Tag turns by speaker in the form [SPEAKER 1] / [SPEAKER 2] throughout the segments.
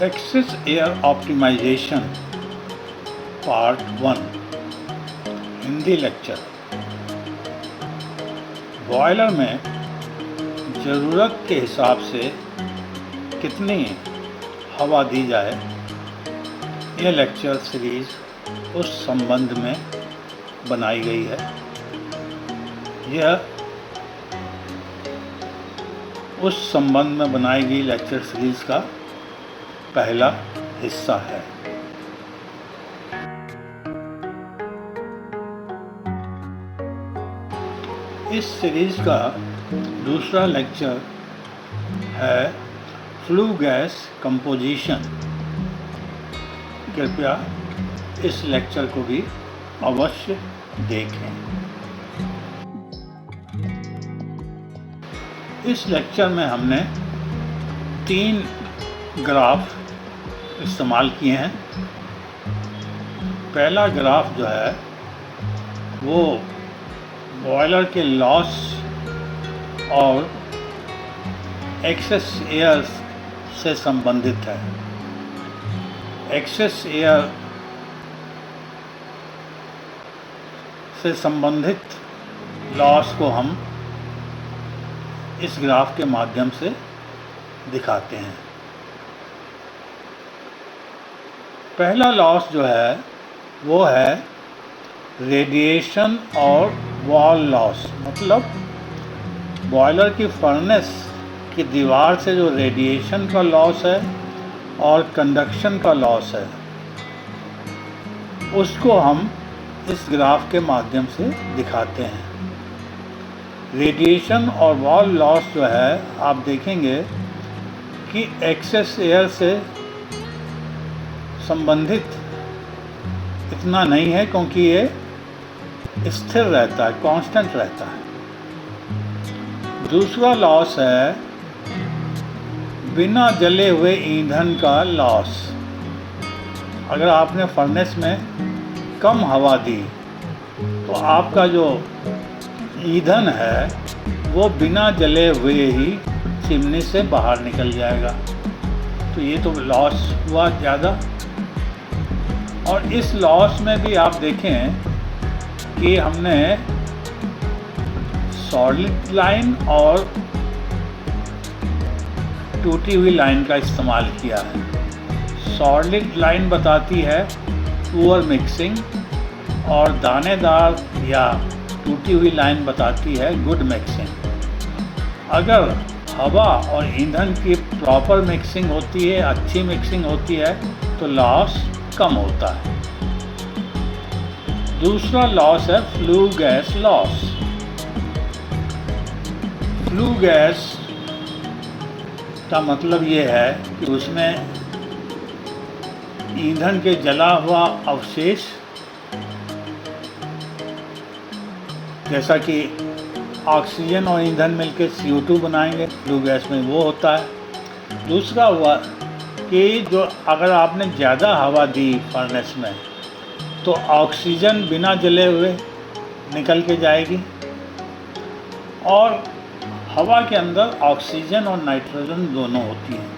[SPEAKER 1] Access air optimisation part 1 Hindi lecture. Boiler में ज़रूरत के हिसाब से कितनी हवा दी जाए, यह लेक्चर सीरीज़ उस संबंध में बनाई गई है। यह उस संबंध में बनाई गई लेक्चर सीरीज़ का पहला हिस्सा है। इस सीरीज़ का दूसरा लेक्चर है फ्लू गैस कंपोजिशन। कृपया इस लेक्चर को भी अवश्य देखें। इस लेक्चर में हमने 3 ग्राफ इस्तेमाल किए हैं। पहला ग्राफ जो है वो बॉयलर के लॉस और एक्सेस एयर से संबंधित है। एक्सेस एयर से संबंधित लॉस को हम इस ग्राफ के माध्यम से दिखाते हैं। पहला लॉस जो है वो है रेडिएशन और वॉल लॉस, मतलब बॉयलर की फर्नेस की दीवार से जो रेडिएशन का लॉस है और कंडक्शन का लॉस है, उसको हम इस ग्राफ के माध्यम से दिखाते हैं। रेडिएशन और वॉल लॉस जो है, आप देखेंगे कि एक्सेस एयर से संबंधित इतना नहीं है, क्योंकि ये स्थिर रहता है, कांस्टेंट रहता है। दूसरा लॉस है बिना जले हुए ईंधन का लॉस। अगर आपने फर्नेस में कम हवा दी तो आपका जो ईंधन है वो बिना जले हुए ही चिमनी से बाहर निकल जाएगा। तो ये तो लॉस हुआ ज़्यादा। और इस लॉस में भी आप देखें कि हमने सॉलिड लाइन और टूटी हुई लाइन का इस्तेमाल किया है। सॉलिड लाइन बताती है पुअर मिक्सिंग और दानेदार या टूटी हुई लाइन बताती है गुड मिक्सिंग। अगर हवा और ईंधन की प्रॉपर मिक्सिंग होती है, अच्छी मिक्सिंग होती है, तो लॉस कम होता है। दूसरा लॉस है flue gas laws. Flue gas का मतलब ये है कि उसमें ईंधन के जला हुआ अवशेष, जैसा कि ऑक्सीजन और ईंधन मिलकर CO2 बनाएंगे, फ्लू गैस में वो होता है। दूसरा हुआ कि जो अगर आपने ज़्यादा हवा दी फर्नेस में तो ऑक्सीजन बिना जले हुए निकल के जाएगी, और हवा के अंदर ऑक्सीजन और नाइट्रोजन दोनों होती हैं।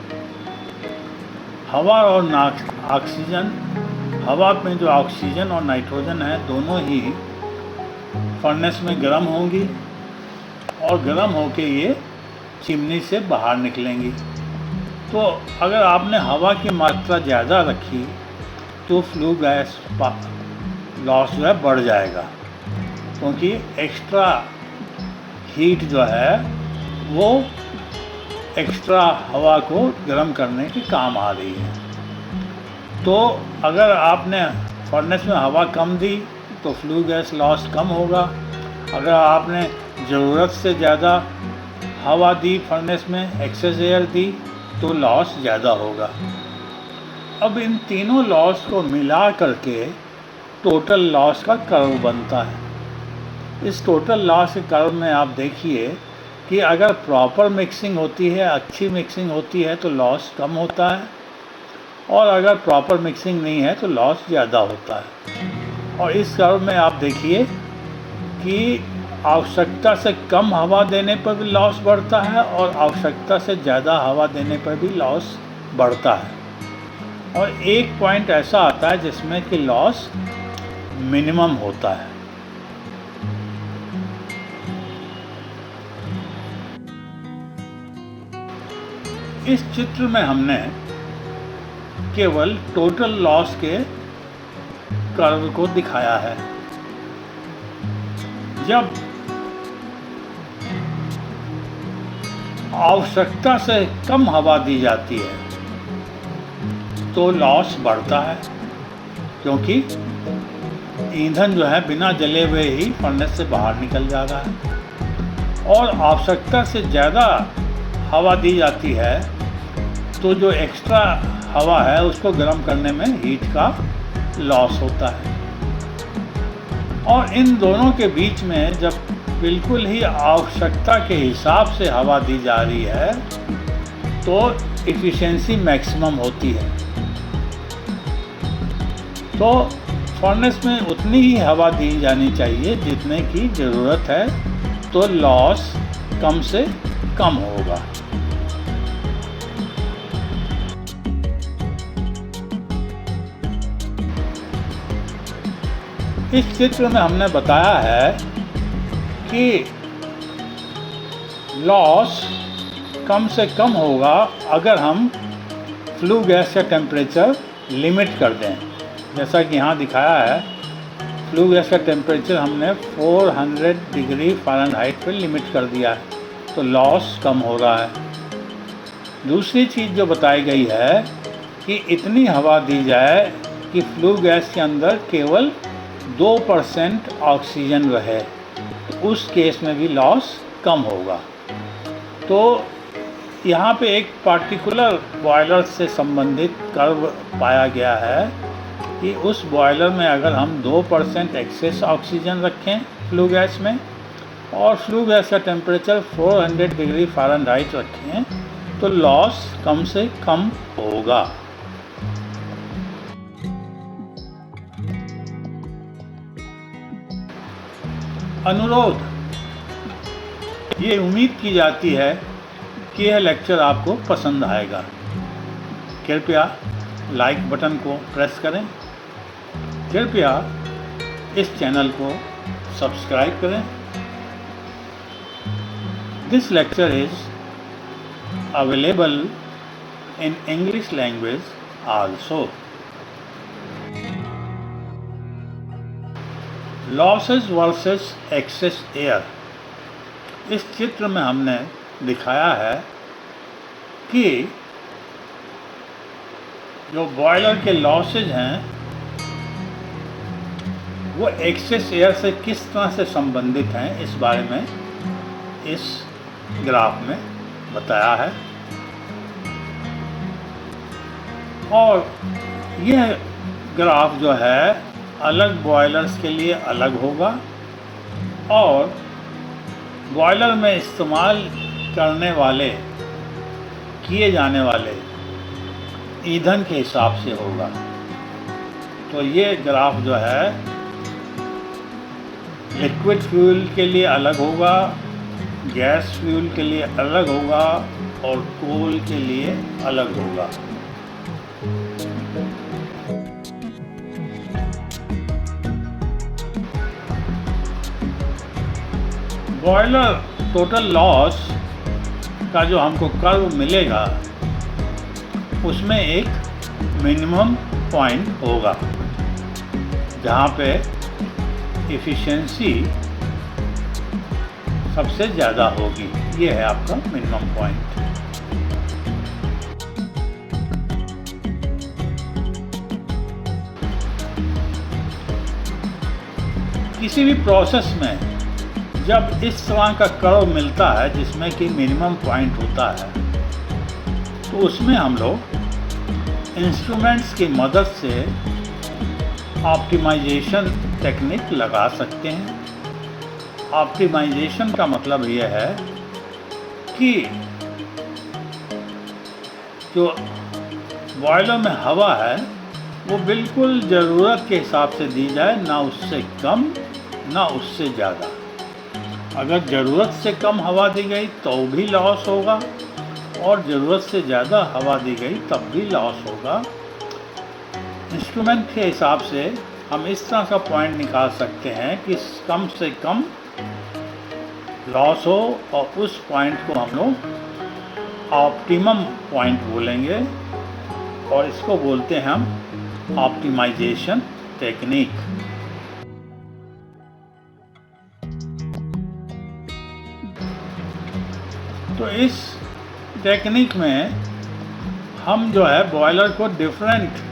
[SPEAKER 1] हवा और ऑक्सीजन, हवा में जो ऑक्सीजन और नाइट्रोजन है दोनों ही फर्नेस में गर्म होंगी और गर्म होके ये चिमनी से बाहर निकलेंगी। तो अगर आपने हवा की मात्रा ज़्यादा रखी तो फ्लू गैस लॉस जो है बढ़ जाएगा, क्योंकि एक्स्ट्रा हीट जो है वो एक्स्ट्रा हवा को गर्म करने के काम आ रही है। तो अगर आपने फर्नेस में हवा कम दी तो फ्लू गैस लॉस कम होगा। अगर आपने ज़रूरत से ज़्यादा हवा दी फर्नेस में, एक्सेस एयर दी, तो लॉस ज़्यादा होगा। अब इन तीनों लॉस को मिला करके टोटल लॉस का कर्व बनता है। इस टोटल लॉस के कर्व में आप देखिए कि अगर प्रॉपर मिक्सिंग होती है, अच्छी मिक्सिंग होती है, तो लॉस कम होता है, और अगर प्रॉपर मिक्सिंग नहीं है तो लॉस ज़्यादा होता है। और इस कर्व में आप देखिए कि आवश्यकता से कम हवा देने पर भी लॉस बढ़ता है और आवश्यकता से ज़्यादा हवा देने पर भी लॉस बढ़ता है। और एक पॉइंट ऐसा आता है जिसमें कि लॉस मिनिमम होता है। इस चित्र में हमने केवल टोटल लॉस के कर्व को दिखाया है। जब आवश्यकता से कम हवा दी जाती है तो लॉस बढ़ता है, क्योंकि ईंधन जो है बिना जले हुए ही फर्नेस से बाहर निकल जा रहा है। और आवश्यकता से ज़्यादा हवा दी जाती है तो जो एक्स्ट्रा हवा है उसको गर्म करने में हीट का लॉस होता है। और इन दोनों के बीच में जब बिल्कुल ही आवश्यकता के हिसाब से हवा दी जा रही है तो एफिशिएंसी मैक्सिमम होती है। तो फर्नेस में उतनी ही हवा दी जानी चाहिए जितने की ज़रूरत है, तो लॉस कम से कम होगा। इस चित्र में हमने बताया है कि लॉस कम से कम होगा अगर हम फ्लू गैस का टेम्परेचर लिमिट कर दें। जैसा कि यहाँ दिखाया है, फ्लू गैस का टेम्परेचर हमने 400 डिग्री फ़ारेनहाइट पर लिमिट कर दिया है, तो लॉस कम हो रहा है। दूसरी चीज़ जो बताई गई है कि इतनी हवा दी जाए कि फ्लू गैस के अंदर केवल 2% ऑक्सीजन रहे, तो उस केस में भी लॉस कम होगा। तो यहाँ पे एक पार्टिकुलर बॉयलर से संबंधित कर्व पाया गया है कि उस बॉयलर में अगर हम 2% एक्सेस ऑक्सीजन रखें फ्लू गैस में और फ्लू गैस का टेम्परेचर 400 डिग्री फ़ारेनहाइट रखें तो लॉस कम से कम होगा। अनुरोध, ये उम्मीद की जाती है कि यह लेक्चर आपको पसंद आएगा। कृपया लाइक बटन को प्रेस करें। कृपया इस चैनल को सब्सक्राइब करें। This lecture is available in English language also. Losses versus excess air. इस चित्र में हमने दिखाया है कि जो बॉयलर के लॉसेज हैं वो एक्सेस एयर से किस तरह से संबंधित हैं, इस बारे में इस ग्राफ में बताया है। और यह ग्राफ जो है अलग बॉयलर्स के लिए अलग होगा और बॉयलर में इस्तेमाल किए जाने वाले ईंधन के हिसाब से होगा। तो ये ग्राफ जो है लिक्विड फ्यूल के लिए अलग होगा, गैस फ्यूल के लिए अलग होगा और कोल के लिए अलग होगा। बॉयलर टोटल लॉस का जो हमको कर्व मिलेगा उसमें एक मिनिमम पॉइंट होगा जहाँ पे एफिशिएंसी सबसे ज़्यादा होगी। ये है आपका मिनिमम पॉइंट। किसी भी प्रोसेस में जब इस तरह का कर्व मिलता है जिसमें कि मिनिमम पॉइंट होता है तो उसमें हम लोग इंस्ट्रूमेंट्स की मदद से ऑप्टिमाइजेशन टेक्निक लगा सकते हैं। ऑप्टिमाइजेशन का मतलब यह है कि जो बॉयलर में हवा है वो बिल्कुल ज़रूरत के हिसाब से दी जाए, ना उससे कम ना उससे ज़्यादा। अगर ज़रूरत से कम हवा दी गई तो भी लॉस होगा और ज़रूरत से ज़्यादा हवा दी गई तब भी लॉस होगा। इंस्ट्रूमेंट के हिसाब से हम इस तरह का पॉइंट निकाल सकते हैं कि कम से कम लॉस हो, और उस पॉइंट को हम लोग ऑप्टिमम पॉइंट बोलेंगे, और इसको बोलते हैं हम ऑप्टिमाइजेशन टेक्निक। तो इस टेक्निक में हम जो है बॉयलर को डिफरेंट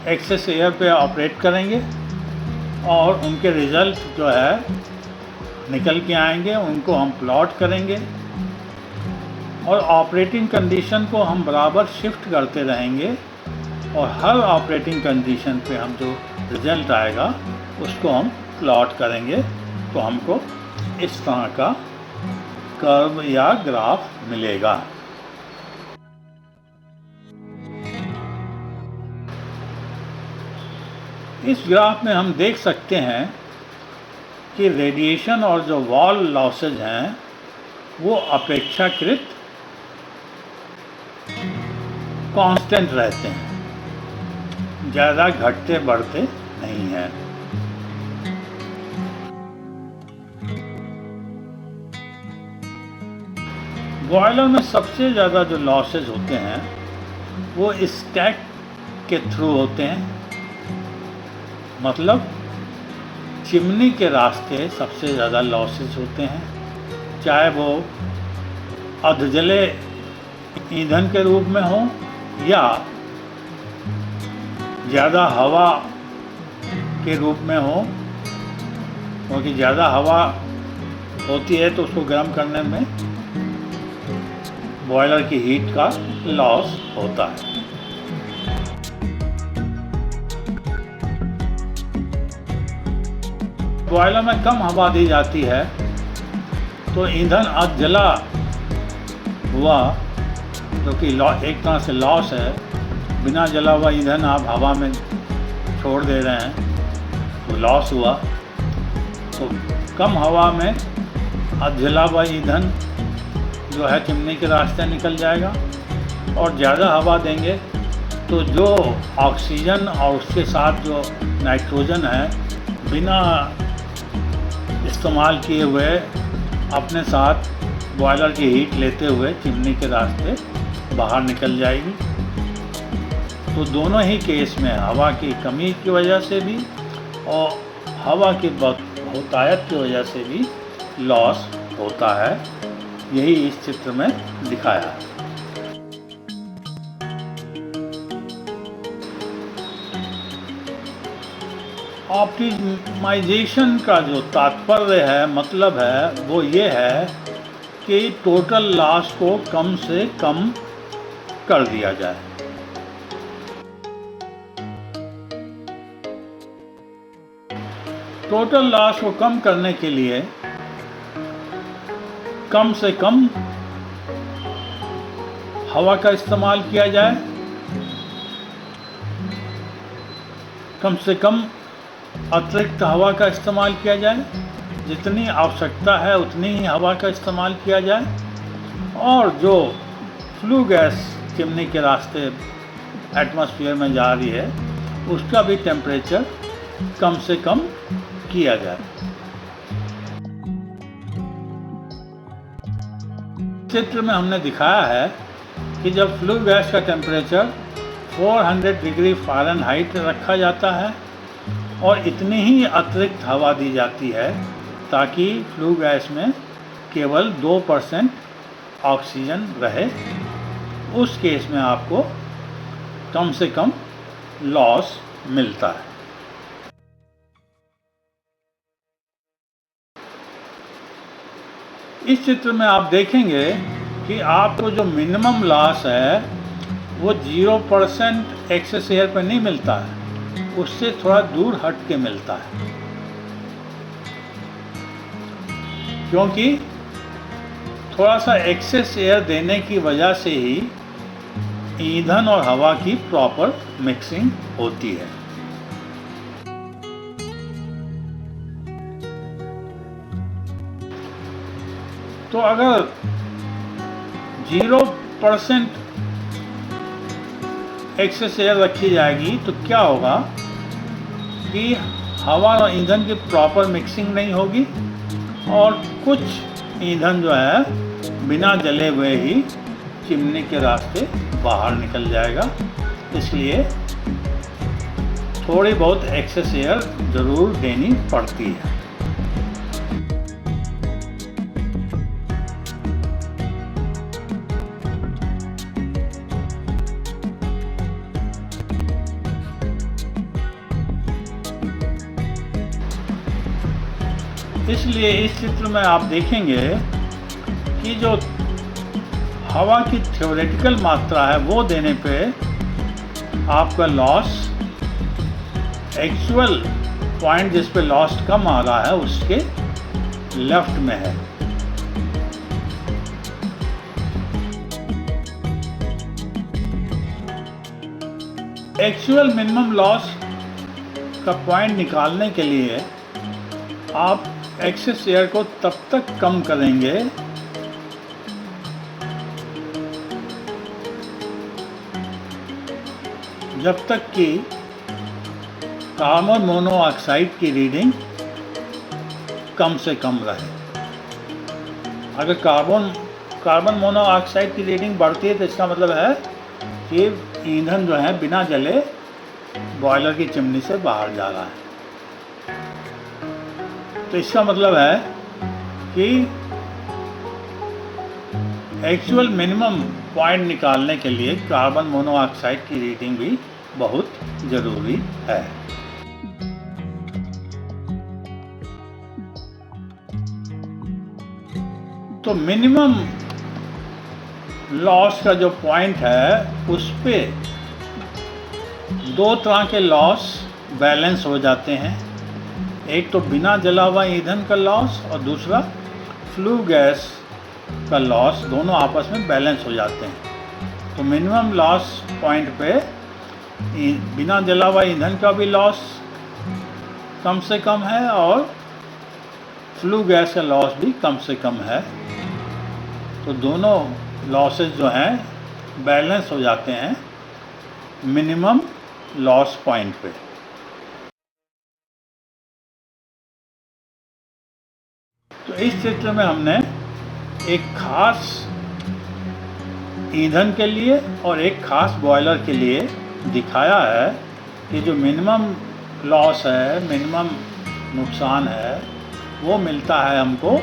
[SPEAKER 1] एक्सेस एयर पे ऑपरेट करेंगे, और उनके रिज़ल्ट जो है निकल के आएंगे, उनको हम प्लॉट करेंगे, और ऑपरेटिंग कंडीशन को हम बराबर शिफ्ट करते रहेंगे, और हर ऑपरेटिंग कंडीशन पे हम जो रिज़ल्ट आएगा उसको हम प्लॉट करेंगे, तो हमको इस तरह का कर्व या ग्राफ मिलेगा। इस ग्राफ में हम देख सकते हैं कि रेडिएशन और जो वॉल लॉसेज हैं वो अपेक्षाकृत कांस्टेंट रहते हैं, ज़्यादा घटते बढ़ते नहीं हैं। बॉयलर में सबसे ज़्यादा जो लॉसेज होते हैं वो स्टैक के थ्रू होते हैं, मतलब चिमनी के रास्ते सबसे ज़्यादा लॉसेज होते हैं, चाहे वो अधजले ईंधन के रूप में हो या ज़्यादा हवा के रूप में हो, क्योंकि ज़्यादा हवा होती है तो उसको गर्म करने में बॉयलर की हीट का लॉस होता है। बॉयलर में कम हवा दी जाती है तो ईंधन अधजला हुआ, जो कि एक तरह से लॉस है, बिना जला हुआ ईंधन आप हवा में छोड़ दे रहे हैं तो लॉस हुआ। तो कम हवा में अधजला हुआ ईंधन जो है चिमनी के रास्ते निकल जाएगा, और ज़्यादा हवा देंगे तो जो ऑक्सीजन और उसके साथ जो नाइट्रोजन है बिना इस्तेमाल किए हुए अपने साथ बॉयलर की हीट लेते हुए चिमनी के रास्ते बाहर निकल जाएगी। तो दोनों ही केस में हवा की कमी की वजह से भी और हवा की बहुतायत की वजह से भी लॉस होता है। यही इस चित्र में दिखाया है। ऑप्टिमाइजेशन का जो तात्पर्य है, मतलब है, वो ये है कि टोटल लॉस को कम से कम कर दिया जाए। टोटल लॉस को कम करने के लिए कम से कम हवा का इस्तेमाल किया जाए, कम से कम अतिरिक्त हवा का इस्तेमाल किया जाए, जितनी आवश्यकता है उतनी ही हवा का इस्तेमाल किया जाए, और जो फ्लू गैस चिमनी के रास्ते एटमॉस्फेयर में जा रही है उसका भी टेम्परेचर कम से कम किया जाए। चित्र में हमने दिखाया है कि जब फ्लू गैस का टेम्परेचर 400 डिग्री फ़ारेनहाइट रखा जाता है और इतनी ही अतिरिक्त हवा दी जाती है ताकि फ्लू गैस में केवल 2% ऑक्सीजन रहे, उस केस में आपको कम से कम लॉस मिलता है। इस चित्र में आप देखेंगे कि आपको जो मिनिमम लॉस है वो 0% एक्सेस एयर पर नहीं मिलता है, उससे थोड़ा दूर हट के मिलता है, क्योंकि थोड़ा सा एक्सेस एयर देने की वजह से ही ईंधन और हवा की प्रॉपर मिक्सिंग होती है। तो अगर 0% एक्सेस एयर रखी जाएगी तो क्या होगा कि हवा और ईंधन की प्रॉपर मिक्सिंग नहीं होगी और कुछ ईंधन जो है बिना जले हुए ही चिमनी के रास्ते बाहर निकल जाएगा। इसलिए थोड़ी बहुत एक्सेस एयर ज़रूर देनी पड़ती है। इसलिए इस चित्र में आप देखेंगे कि जो हवा की थ्योरेटिकल मात्रा है वो देने पे आपका लॉस एक्चुअल पॉइंट जिस पे लॉस कम आ रहा है उसके लेफ्ट में है। एक्चुअल मिनिमम लॉस का पॉइंट निकालने के लिए आप एक्सेस एयर को तब तक कम करेंगे जब तक कि कार्बन मोनोऑक्साइड की रीडिंग कम से कम रहे। अगर कार्बन मोनोऑक्साइड की रीडिंग बढ़ती है तो इसका मतलब है कि ईंधन जो है बिना जले बॉयलर की चिमनी से बाहर जा रहा है। तो इसका मतलब है कि एक्चुअल मिनिमम पॉइंट निकालने के लिए कार्बन मोनोऑक्साइड की रीडिंग भी बहुत ज़रूरी है। तो मिनिमम लॉस का जो पॉइंट है उस पे दो तरह के लॉस बैलेंस हो जाते हैं। एक तो बिना जला हुआ ईंधन का लॉस और दूसरा फ्लू गैस का लॉस, दोनों आपस में बैलेंस हो जाते हैं। तो मिनिमम लॉस पॉइंट पे बिना जला हुआ ईंधन का भी लॉस कम से कम है और फ्लू गैस का लॉस भी कम से कम है। तो दोनों लॉसेस जो हैं बैलेंस हो जाते हैं मिनिमम लॉस पॉइंट पे। तो इस चित्र में हमने एक खास ईंधन के लिए और एक खास बॉयलर के लिए दिखाया है कि जो मिनिमम लॉस है, मिनिमम नुकसान है, वो मिलता है हमको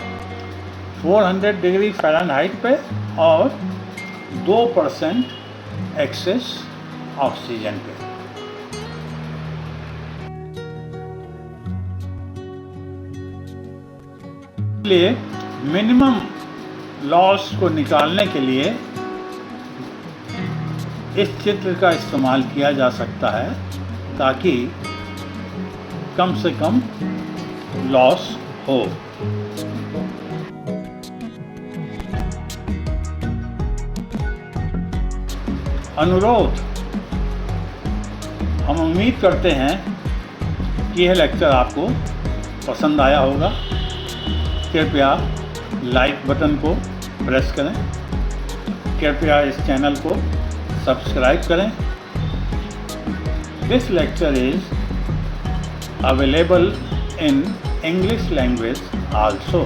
[SPEAKER 1] 400 डिग्री फ़ारेनहाइट पे और 2% एक्सेस ऑक्सीजन पे। इसलिए मिनिमम लॉस को निकालने के लिए इस चित्र का इस्तेमाल किया जा सकता है ताकि कम से कम लॉस हो। अनुरोध, हम उम्मीद करते हैं कि यह लेक्चर आपको पसंद आया होगा। कृपया लाइक बटन को प्रेस करें, कृपया इस चैनल को सब्सक्राइब करें। This lecture is available in English language also.